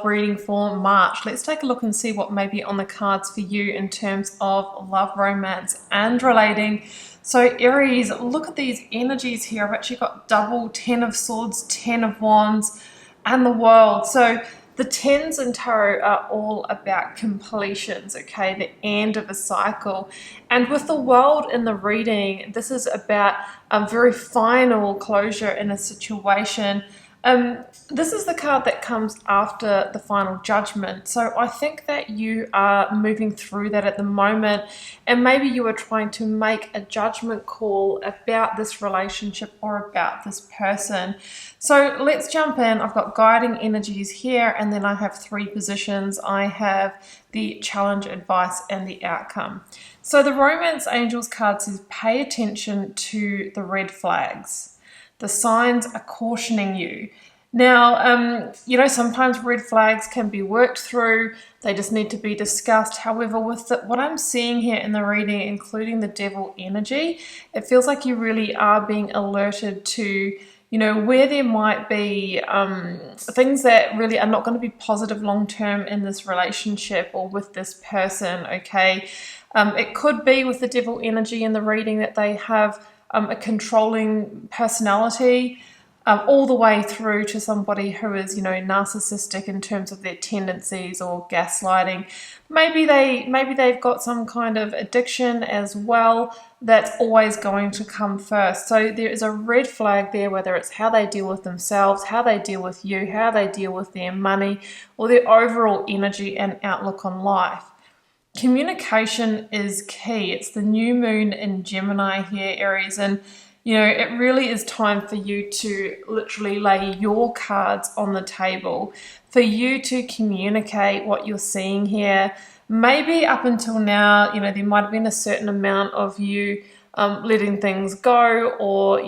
love reading for March. Let's take a look and see what may be on the cards for you in terms of love, romance, and relating. So Aries, look at these energies here. I've actually got double 10 of Swords, 10 of Wands, and the World. So the 10s in tarot are all about completions, okay, the end of a cycle. And with the World in the reading, this is about a very final closure in a situation. This is the card that comes after the final judgment. So I think that you are moving through that at the moment, and maybe you are trying to make a judgment call about this relationship or about this person. So let's jump in. I've got guiding energies here, and then I have three positions. I have the challenge, advice, and the outcome. So the Romance Angels card says pay attention to the red flags. The signs are cautioning you. Now, sometimes red flags can be worked through. They just need to be discussed. However, with what I'm seeing here in the reading, including the Devil energy, it feels like you really are being alerted to, where there might be things that really are not going to be positive long-term in this relationship or with this person, okay? It could be with the Devil energy in the reading that they have a controlling personality, all the way through to somebody who is, narcissistic in terms of their tendencies or gaslighting. Maybe they've got some kind of addiction as well that's always going to come first. So there is a red flag there, whether it's how they deal with themselves, how they deal with you, how they deal with their money, or their overall energy and outlook on life. Communication is key. It's the new moon in Gemini here, Aries, and it really is time for you to literally lay your cards on the table, for you to communicate what you're seeing here. Maybe up until now, there might have been a certain amount of you letting things go, or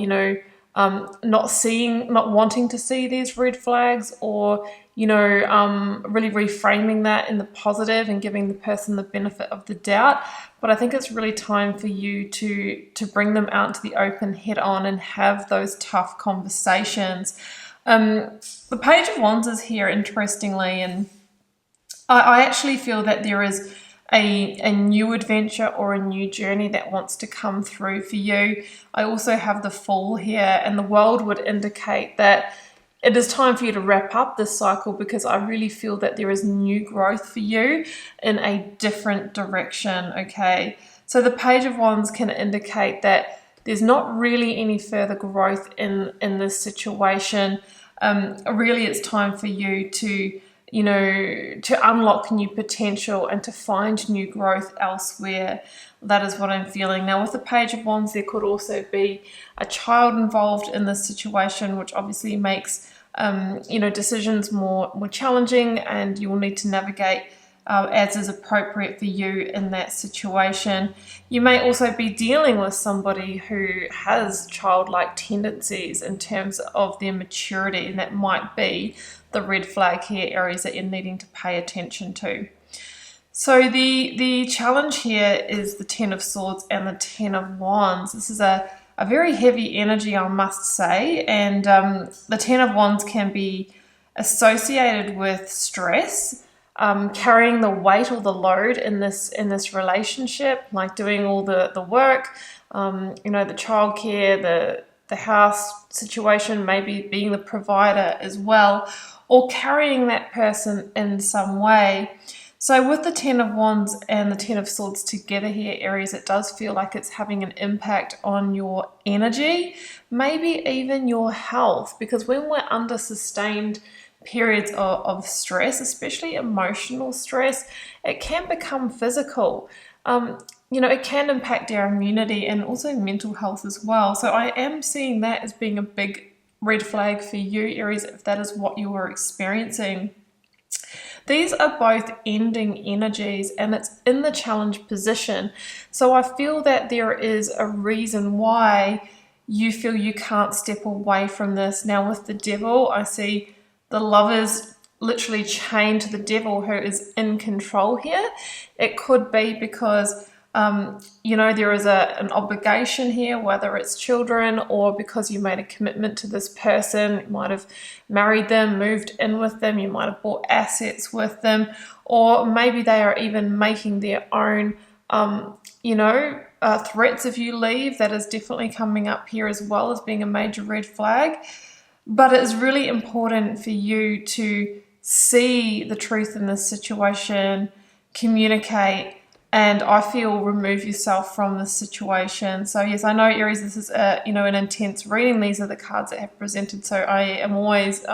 not wanting to see these red flags, or really reframing that in the positive and giving the person the benefit of the doubt. But I think it's really time for you to bring them out into the open head on and have those tough conversations. The Page of Wands is here, interestingly, and I actually feel that there is a new adventure or a new journey that wants to come through for you. I also have the Fool here, and the World would indicate that it is time for you to wrap up this cycle, because I really feel that there is new growth for you in a different direction, okay? So the Page of Wands can indicate that there's not really any further growth in this situation. Really, it's time for you to unlock new potential and to find new growth elsewhere. That is what I'm feeling. Now, with the Page of Wands, there could also be a child involved in this situation, which obviously makes decisions more challenging, and you will need to navigate as is appropriate for you in that situation. You may also be dealing with somebody who has childlike tendencies in terms of their maturity, and that might be the red flag here, Aries, that you're needing to pay attention to. So the challenge here is the 10 of Swords and the 10 of Wands. This is a very heavy energy, I must say, and the 10 of Wands can be associated with stress, carrying the weight or the load in this relationship, like doing all the work, the childcare, the house situation, maybe being the provider as well, or carrying that person in some way. So with the 10 of Wands and the 10 of Swords together here, Aries, it does feel like it's having an impact on your energy, maybe even your health, because when we're under sustained periods of stress, especially emotional stress, it can become physical. It can impact our immunity and also mental health as well. So I am seeing that as being a big red flag for you, Aries, if that is what you are experiencing. These are both ending energies, and it's in the challenge position. So I feel that there is a reason why you feel you can't step away from this. Now with the Devil, I see the Lovers literally chained to the Devil, who is in control here. It could be because You know, there is an obligation here, whether it's children or because you made a commitment to this person. You might have married them, moved in with them, you might have bought assets with them, or maybe they are even making their own, you know, threats if you leave. That is definitely coming up here as well as being a major red flag. But it's really important for you to see the truth in this situation, communicate, and I feel remove yourself from this situation. So yes, I know, Aries, this is you know, an intense reading. These are the cards that have presented, so I am always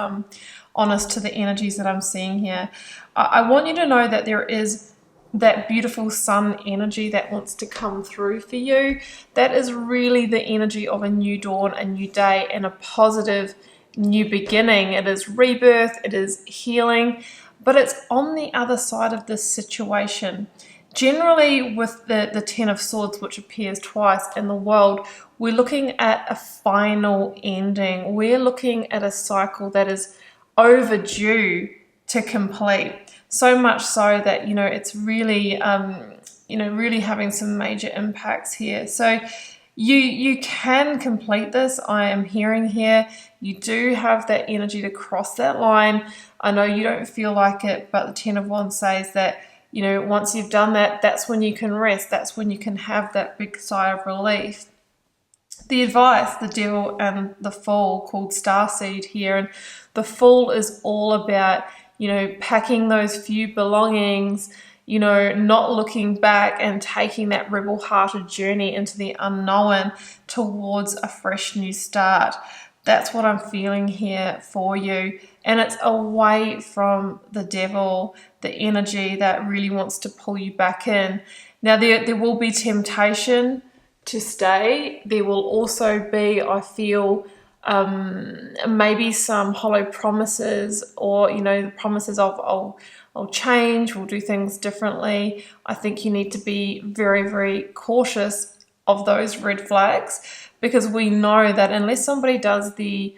honest to the energies that I'm seeing here. I want you to know that there is that beautiful sun energy that wants to come through for you. That is really the energy of a new dawn, a new day, and a positive new beginning. It is rebirth, it is healing, but it's on the other side of this situation. Generally, with the Ten of Swords, which appears twice in the world, we're looking at a final ending. We're looking at a cycle that is overdue to complete. So much so that, you know, it's really, you know, really having some major impacts here. So you can complete this. I am hearing here. You do have that energy to cross that line. I know you don't feel like it, but the Ten of Wands says that, you know, once you've done that, that's when you can rest. That's when you can have that big sigh of relief. The advice, the Devil and the Fool, called Starseed here. And the Fool is all about, you know, packing those few belongings, you know, not looking back and taking that rebel-hearted journey into the unknown towards a fresh new start. That's what I'm feeling here for you. And it's away from the devil, the energy that really wants to pull you back in. Now, there will be temptation to stay. There will also be, I feel, maybe some hollow promises, or, you know, the promises of, I'll change, we'll do things differently. I think you need to be very, very cautious of those red flags, because we know that unless somebody does the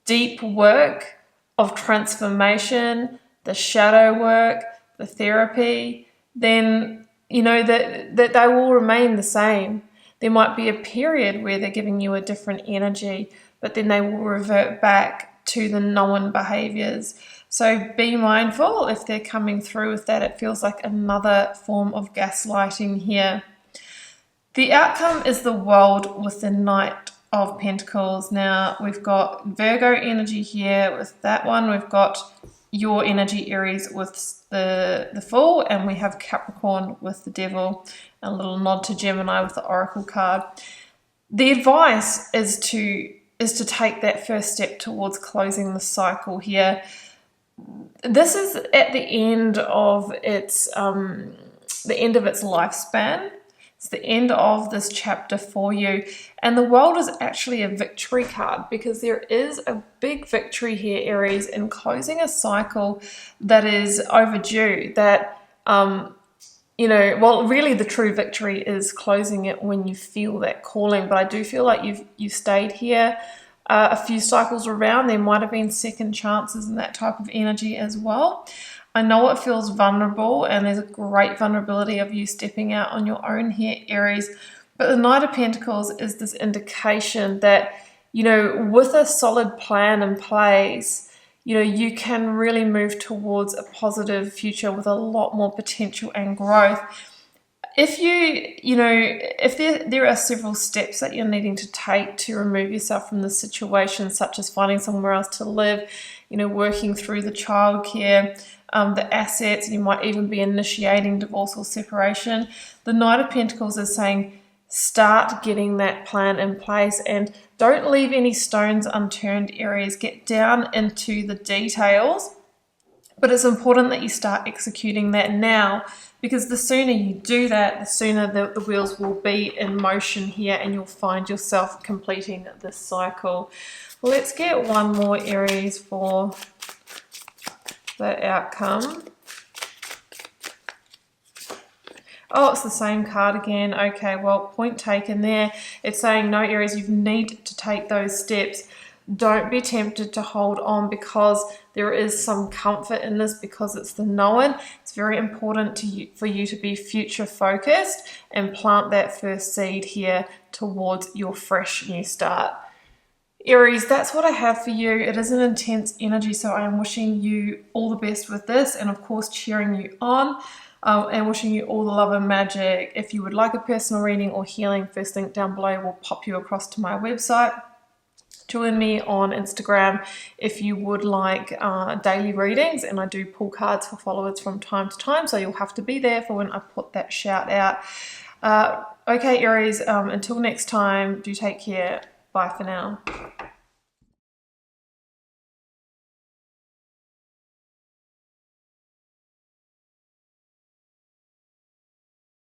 deep work of transformation, the shadow work, the therapy, then, you know, that they will remain the same. There might be a period where they're giving you a different energy, but then they will revert back to the known behaviors. So be mindful if they're coming through with that. It feels like another form of gaslighting here. The outcome is the World with the Knight of Pentacles. Now, we've got Virgo energy here with that one. We've got your energy, Aries, with the Fool, and we have Capricorn with the Devil. A little nod to Gemini with the Oracle card. The advice is to take that first step towards closing the cycle here. This is at the end of its lifespan. It's the end of this chapter for you. And the World is actually a victory card, because there is a big victory here, Aries, in closing a cycle that is overdue. That, you know, well, really the true victory is closing it when you feel that calling. But I do feel like you've stayed here a few cycles around. There might have been second chances and that type of energy as well. I know it feels vulnerable, and there's a great vulnerability of you stepping out on your own here, Aries. But the Knight of Pentacles is this indication that, you know, with a solid plan in place, you know, you can really move towards a positive future with a lot more potential and growth. If if there are several steps that you're needing to take to remove yourself from the situation, such as finding somewhere else to live, you know, working through the childcare, the assets, you might even be initiating divorce or separation. The Knight of Pentacles is saying, start getting that plan in place and don't leave any stones unturned, Aries. Get down into the details, but it's important that you start executing that now, because the sooner you do that, the sooner the wheels will be in motion here, and you'll find yourself completing this cycle. Let's get one more, Aries, for the outcome. Oh, it's the same card again. Okay, well, point taken there. It's saying, no, Aries, you need to take those steps. Don't be tempted to hold on, because there is some comfort in this because it's the known. It's very important for you to be future focused and plant that first seed here towards your fresh new start. Aries, that's what I have for you. It is an intense energy, so I am wishing you all the best with this, and of course cheering you on, and wishing you all the love and magic. If you would like a personal reading or healing, first link down below will pop you across to my website. Join me on Instagram if you would like daily readings, and I do pull cards for followers from time to time, so you'll have to be there for when I put that shout out. Okay, Aries, until next time, do take care. Bye for now.